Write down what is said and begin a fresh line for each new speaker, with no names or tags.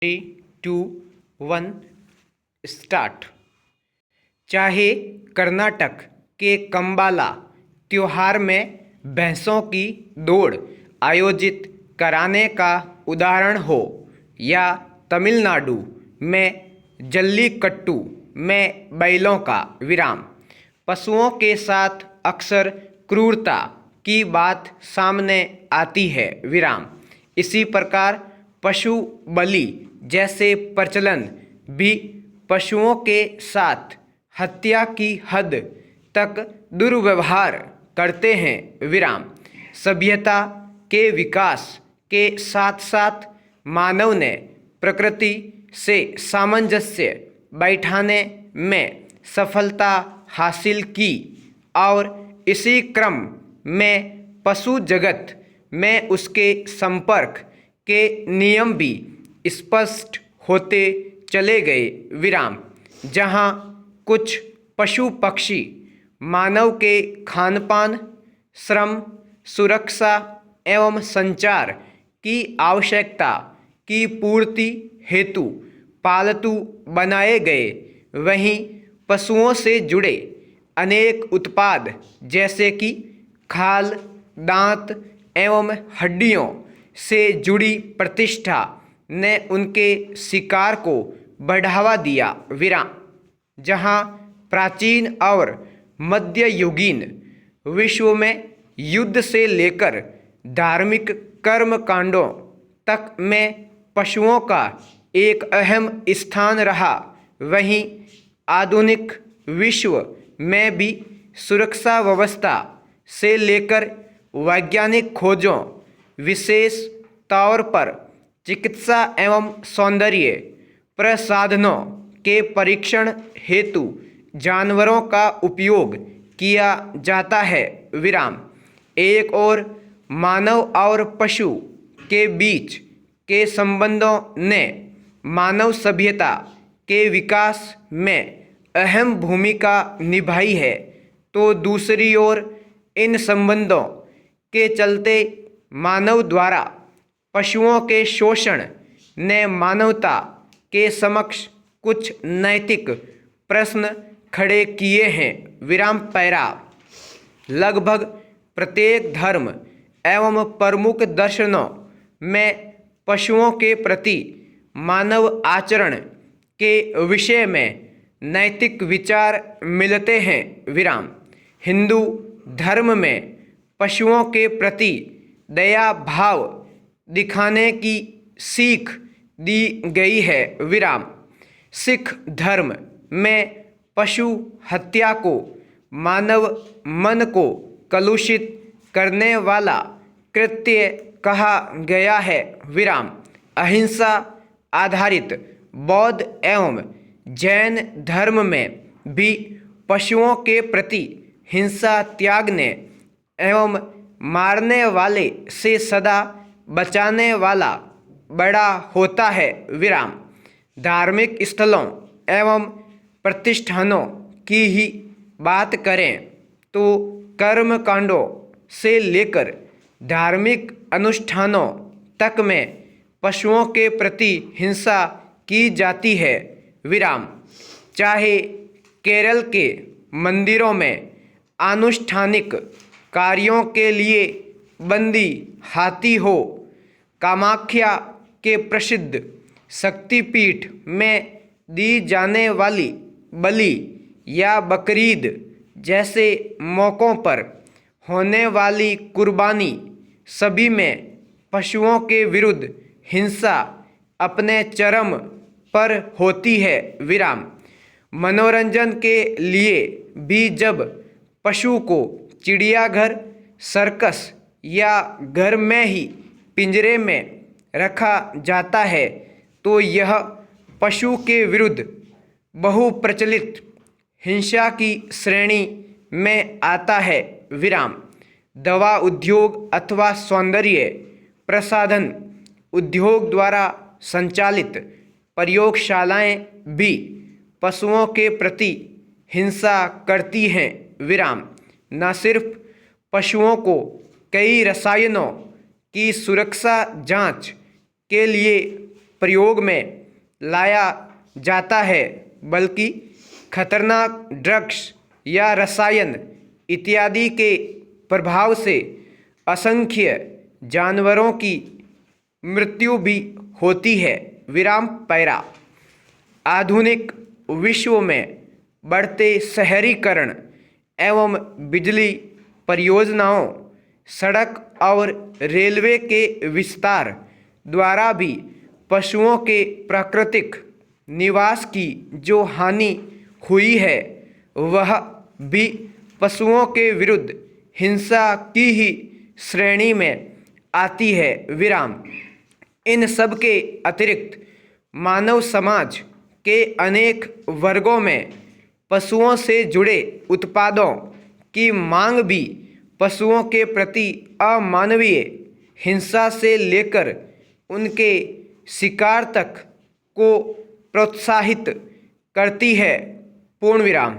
3, 2, 1 start. चाहे कर्नाटक के कंबाला त्योहार में भैंसों की दौड़ आयोजित कराने का उदाहरण हो या तमिलनाडु में जल्लीकट्टू में बैलों का विराम, पशुओं के साथ अक्सर क्रूरता की बात सामने आती है विराम। इसी प्रकार पशु बलि जैसे प्रचलन भी पशुओं के साथ हत्या की हद तक दुर्व्यवहार करते हैं विराम। सभ्यता के विकास के साथ साथ मानव ने प्रकृति से सामंजस्य बैठाने में सफलता हासिल की और इसी क्रम में पशु जगत में उसके संपर्क के नियम भी स्पष्ट होते चले गए विराम। जहाँ कुछ पशु पक्षी मानव के खानपान, श्रम, सुरक्षा एवं संचार की आवश्यकता की पूर्ति हेतु पालतू बनाए गए, वहीं पशुओं से जुड़े अनेक उत्पाद जैसे कि खाल, दांत एवं हड्डियों से जुड़ी प्रतिष्ठा ने उनके शिकार को बढ़ावा दिया विराम। जहाँ प्राचीन और मध्ययुगीन विश्व में युद्ध से लेकर धार्मिक कर्मकांडों तक में पशुओं का एक अहम स्थान रहा, वहीं आधुनिक विश्व में भी सुरक्षा व्यवस्था से लेकर वैज्ञानिक खोजों, विशेष तौर पर चिकित्सा एवं सौंदर्य प्रसाधनों के परीक्षण हेतु जानवरों का उपयोग किया जाता है विराम। एक और मानव और पशु के बीच के संबंधों ने मानव सभ्यता के विकास में अहम भूमिका निभाई है, तो दूसरी ओर इन संबंधों के चलते मानव द्वारा पशुओं के शोषण ने मानवता के समक्ष कुछ नैतिक प्रश्न खड़े किए हैं विराम। पैरा लगभग प्रत्येक धर्म एवं प्रमुख दर्शनों में पशुओं के प्रति मानव आचरण के विषय में नैतिक विचार मिलते हैं विराम। हिंदू धर्म में पशुओं के प्रति दया भाव दिखाने की सीख दी गई है विराम। सिख धर्म में पशु हत्या को मानव मन को कलुषित करने वाला कृत्य कहा गया है विराम। अहिंसा आधारित बौद्ध एवं जैन धर्म में भी पशुओं के प्रति हिंसा त्यागने एवं मारने वाले से सदा बचाने वाला बड़ा होता है विराम। धार्मिक स्थलों एवं प्रतिष्ठानों की ही बात करें तो कर्म कांडों से लेकर धार्मिक अनुष्ठानों तक में पशुओं के प्रति हिंसा की जाती है विराम। चाहे केरल के मंदिरों में आनुष्ठानिक कार्यों के लिए बंदी हाथी हो, कामाख्या के प्रसिद्ध शक्तिपीठ में दी जाने वाली बलि या बकरीद जैसे मौक़ों पर होने वाली कुर्बानी, सभी में पशुओं के विरुद्ध हिंसा अपने चरम पर होती है विराम। मनोरंजन के लिए भी जब पशु को चिड़ियाघर, सर्कस या घर में ही पिंजरे में रखा जाता है तो यह पशु के विरुद्ध बहुप्रचलित हिंसा की श्रेणी में आता है विराम। दवा उद्योग अथवा सौंदर्य प्रसाधन उद्योग द्वारा संचालित प्रयोगशालाएं भी पशुओं के प्रति हिंसा करती हैं विराम। न सिर्फ पशुओं को कई रसायनों की सुरक्षा जांच के लिए प्रयोग में लाया जाता है, बल्कि खतरनाक ड्रग्स या रसायन इत्यादि के प्रभाव से असंख्य जानवरों की मृत्यु भी होती है। विराम पैरा। आधुनिक विश्व में बढ़ते शहरीकरण एवं बिजली परियोजनाओं, सड़क और रेलवे के विस्तार द्वारा भी पशुओं के प्राकृतिक निवास की जो हानि हुई है, वह भी पशुओं के विरुद्ध हिंसा की ही श्रेणी में आती है। विराम। इन सब के अतिरिक्त मानव समाज के अनेक वर्गों में पशुओं से जुड़े उत्पादों की मांग भी पशुओं के प्रति अमानवीय हिंसा से लेकर उनके शिकार तक को प्रोत्साहित करती है। पूर्ण विराम।